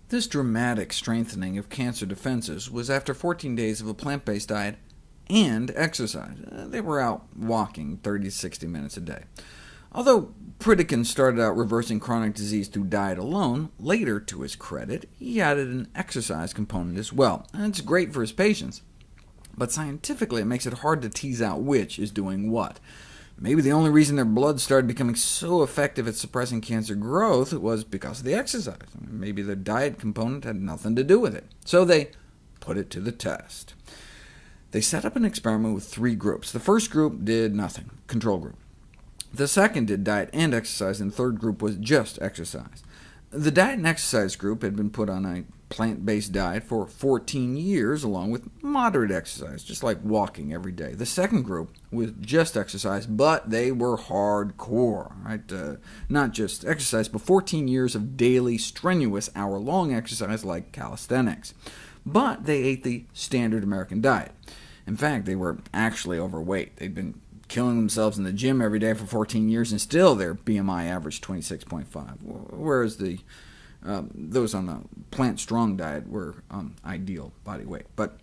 This dramatic strengthening of cancer defenses was after 14 days of a plant-based diet and exercise. They were out walking 30 to 60 minutes a day. Although Pritikin started out reversing chronic disease through diet alone, later, to his credit, he added an exercise component as well, and it's great for his patients. But scientifically, it makes it hard to tease out which is doing what. Maybe the only reason their blood started becoming so effective at suppressing cancer growth was because of the exercise. Maybe the diet component had nothing to do with it. So they put it to the test. They set up an experiment with 3 groups. The first group did nothing, control group. The second did diet and exercise, and the third group was just exercise. The diet and exercise group had been put on a plant-based diet for 14 years, along with moderate exercise, just like walking every day. The second group was just exercise, but they were hardcore, right? Not just exercise, but 14 years of daily, strenuous, hour-long exercise like calisthenics. But they ate the standard American diet. In fact, they were actually overweight. They'd been killing themselves in the gym every day for 14 years, and still their BMI averaged 26.5, whereas those on the Plant Strong diet were ideal body weight. But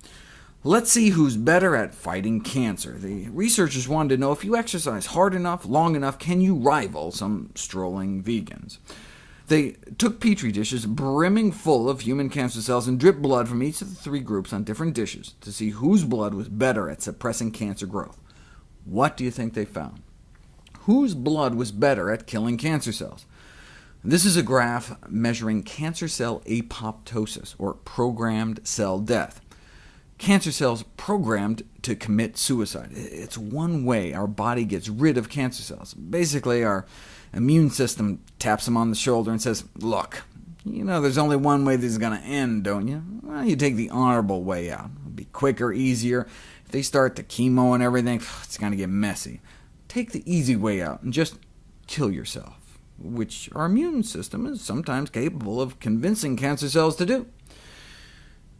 let's see who's better at fighting cancer. The researchers wanted to know, if you exercise hard enough, long enough, can you rival some strolling vegans? They took Petri dishes brimming full of human cancer cells and dripped blood from each of the 3 groups on different dishes to see whose blood was better at suppressing cancer growth. What do you think they found? Whose blood was better at killing cancer cells? This is a graph measuring cancer cell apoptosis, or programmed cell death. Cancer cells programmed to commit suicide. It's one way our body gets rid of cancer cells. Basically, our immune system taps them on the shoulder and says, look, you know there's only one way this is going to end, don't you? Well, you take the honorable way out. It'll be quicker, easier. If they start the chemo and everything, it's going to get messy. Take the easy way out and just kill yourself, which our immune system is sometimes capable of convincing cancer cells to do.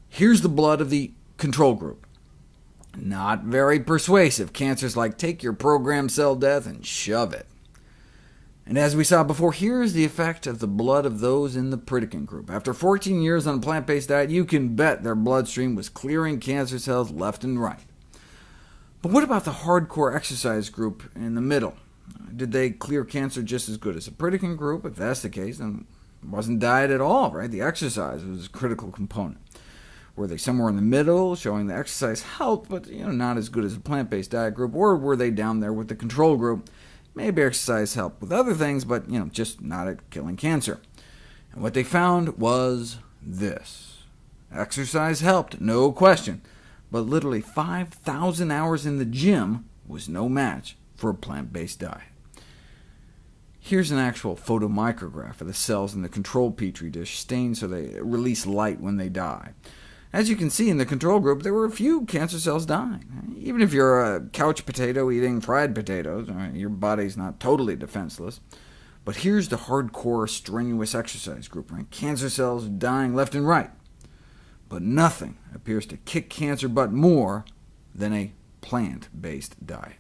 Here's the blood of the control group. Not very persuasive. Cancer's like, take your programmed cell death and shove it. And as we saw before, here's the effect of the blood of those in the Pritikin group. After 14 years on a plant-based diet, you can bet their bloodstream was clearing cancer cells left and right. But what about the hardcore exercise group in the middle? Did they clear cancer just as good as the Pritikin group? If that's the case, then it wasn't diet at all, right? The exercise was a critical component. Were they somewhere in the middle, showing the exercise helped, but not as good as a plant-based diet group? Or were they down there with the control group? Maybe exercise helped with other things, but just not at killing cancer. And what they found was this. Exercise helped, no question, but literally 5,000 hours in the gym was no match for a plant-based diet. Here's an actual photomicrograph of the cells in the control Petri dish, stained so they release light when they die. As you can see in the control group, there were a few cancer cells dying. Even if you're a couch potato eating fried potatoes, your body's not totally defenseless. But here's the hardcore, strenuous exercise group, right? Cancer cells dying left and right. But nothing appears to kick cancer butt more than a plant-based diet.